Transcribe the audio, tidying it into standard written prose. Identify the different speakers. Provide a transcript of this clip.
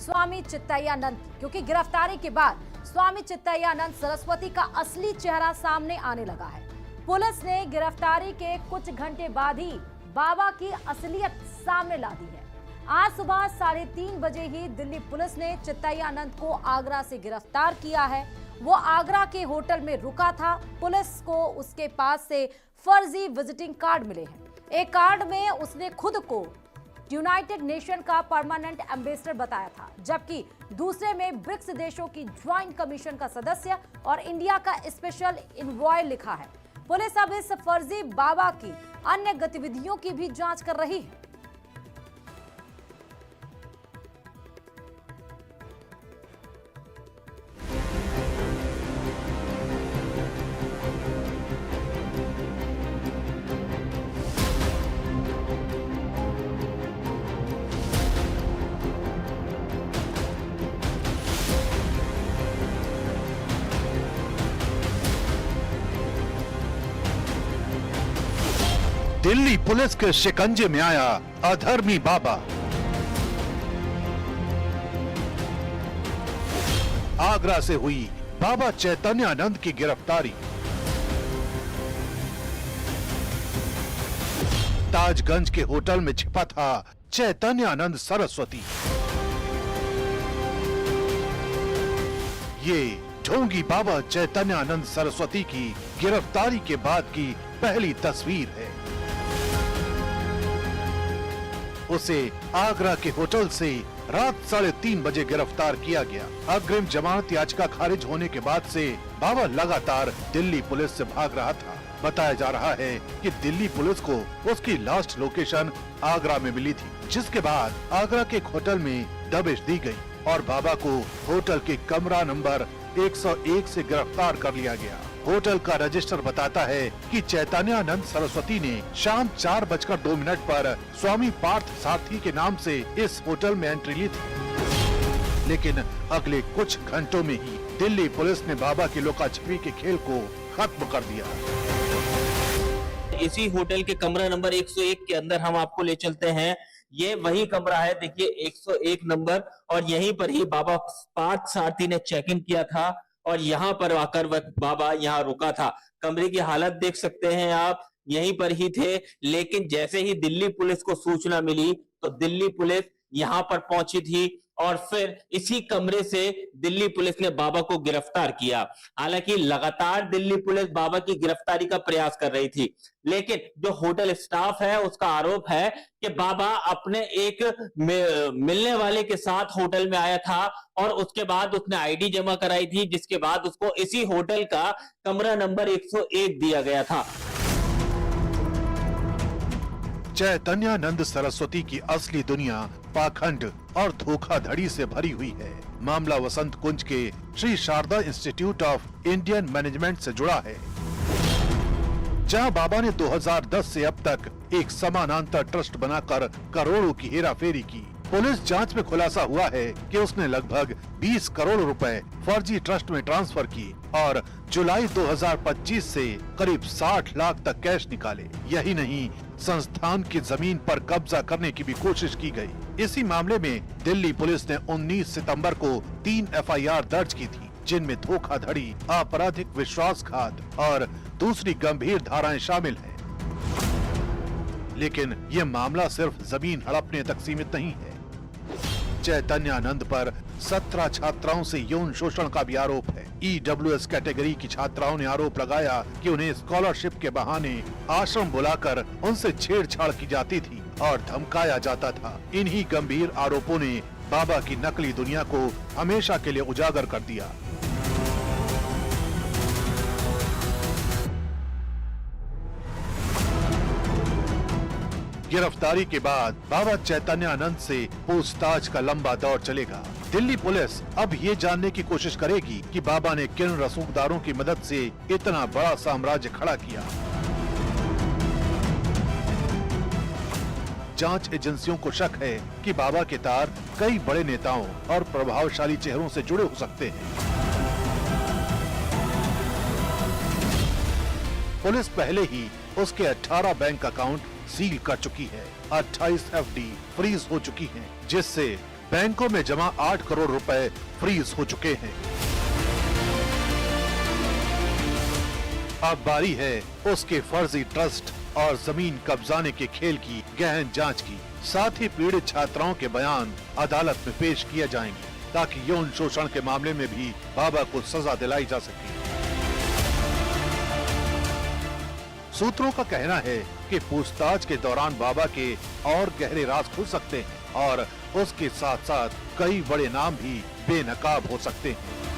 Speaker 1: स्वामी चित्तैयानंद की, क्योंकि गिरफ्तारी के बाद स्वामी चित्तैयानंद सरस्वती का असली चेहरा सामने आने लगा है। पुलिस ने गिरफ्तारी के कुछ घंटे बाद ही बाबा की असलियत सामने ला दी है। आज सुबह 3:30 बजे ही दिल्ली पुलिस ने चित्तैयानंद को आगरा से गिरफ्तार किया है। वो आगरा के होटल में रुका था। पुलिस को उसके पास से फर्जी विजिटिंग कार्ड मिले हैं। एक कार्ड में उसने खुद को यूनाइटेड नेशन का परमानेंट एम्बेसडर बताया था, जबकि दूसरे में ब्रिक्स देशों की ज्वाइंट कमीशन का सदस्य और इंडिया का स्पेशल इनवॉय लिखा है। पुलिस अब इस फर्जी बाबा की अन्य गतिविधियों की भी जांच कर रही है।
Speaker 2: दिल्ली पुलिस के शिकंजे में आया अधर्मी बाबा। आगरा से हुई बाबा चैतन्यानंद की गिरफ्तारी। ताजगंज के होटल में छिपा था चैतन्यानंद सरस्वती। ये ढोंगी बाबा चैतन्यानंद सरस्वती की गिरफ्तारी के बाद की पहली तस्वीर है। उसे आगरा के होटल से रात 3:30 बजे गिरफ्तार किया गया। अग्रिम जमानत याचिका खारिज होने के बाद से बाबा लगातार दिल्ली पुलिस से भाग रहा था। बताया जा रहा है कि दिल्ली पुलिस को उसकी लास्ट लोकेशन आगरा में मिली थी, जिसके बाद आगरा के एक होटल में दबिश दी गई और बाबा को होटल के कमरा नंबर 101 से गिरफ्तार कर लिया गया। होटल का रजिस्टर बताता है कि चैतन्यानंद सरस्वती ने शाम 4:02 पर स्वामी पार्थ सारथी के नाम से इस होटल में एंट्री ली थी, लेकिन अगले कुछ घंटों में ही दिल्ली पुलिस ने बाबा की लुका छिपी के खेल को खत्म कर दिया।
Speaker 3: इसी होटल के कमरा नंबर 101 के अंदर हम आपको ले चलते हैं। ये वही कमरा है, देखिए 101 नंबर, और यहीं पर ही बाबा पार्थ सारथी ने चेक इन किया था और यहाँ पर आकर बाबा यहाँ रुका था। कमरे की हालत देख सकते हैं आप, यहीं पर ही थे। लेकिन जैसे ही दिल्ली पुलिस को सूचना मिली तो दिल्ली पुलिस यहाँ पर पहुंची थी और फिर इसी कमरे से दिल्ली पुलिस ने बाबा को गिरफ्तार किया। हालांकि लगातार दिल्ली पुलिस बाबा की गिरफ्तारी का प्रयास कर रही थी, लेकिन जो होटल स्टाफ है उसका आरोप है कि बाबा अपने एक मिलने वाले के साथ होटल में आया था और उसके बाद उसने आईडी जमा कराई थी, जिसके बाद उसको इसी होटल का कमरा नंबर 101 दिया गया था।
Speaker 2: चैतन्यानंद सरस्वती की असली दुनिया पाखंड और धोखाधड़ी से भरी हुई है। मामला वसंत कुंज के Shri Sharada institute of Indian management से जुड़ा है, जहां बाबा ने 2010 से अब तक एक समानांतर ट्रस्ट बनाकर करोड़ों की हेराफेरी की। पुलिस जांच में खुलासा हुआ है कि उसने लगभग 20 करोड़ रुपए फर्जी ट्रस्ट में ट्रांसफर की और जुलाई 2025 से करीब 60 लाख तक कैश निकाले। यही नहीं, संस्थान की जमीन पर कब्जा करने की भी कोशिश की गई। इसी मामले में दिल्ली पुलिस ने 19 सितंबर को 3 FIR दर्ज की थी, जिनमें धोखाधड़ी, आपराधिक विश्वासघात और दूसरी गंभीर धाराएं शामिल हैं। लेकिन ये मामला सिर्फ जमीन हड़पने तक सीमित नहीं है। चैतन्यानंद पर 17 छात्राओं से यौन शोषण का भी आरोप है। EWS कैटेगरी की छात्राओं ने आरोप लगाया कि उन्हें स्कॉलरशिप के बहाने आश्रम बुलाकर उनसे छेड़छाड़ की जाती थी और धमकाया जाता था। इन्हीं गंभीर आरोपों ने बाबा की नकली दुनिया को हमेशा के लिए उजागर कर दिया। गिरफ्तारी के बाद बाबा चैतन्यानंद से पूछताछ का लंबा दौर चलेगा। दिल्ली पुलिस अब ये जानने की कोशिश करेगी कि बाबा ने किन रसूखदारों की मदद से इतना बड़ा साम्राज्य खड़ा किया। जांच एजेंसियों को शक है कि बाबा के तार कई बड़े नेताओं और प्रभावशाली चेहरों से जुड़े हो सकते हैं। पुलिस पहले ही उसके 18 बैंक अकाउंट सील कर चुकी है। 28 FD फ्रीज हो चुकी हैं, जिससे बैंकों में जमा 8 करोड़ रुपए फ्रीज हो चुके हैं। अब बारी है उसके फर्जी ट्रस्ट और जमीन कब्जाने के खेल की गहन जांच की। साथ ही पीड़ित छात्राओं के बयान अदालत में पेश किए जाएंगे ताकि यौन शोषण के मामले में भी बाबा को सजा दिलाई जा सके। सूत्रों का कहना है कि पूछताछ के दौरान बाबा के और गहरे राज खुल सकते हैं और उसके साथ साथ कई बड़े नाम भी बेनकाब हो सकते हैं।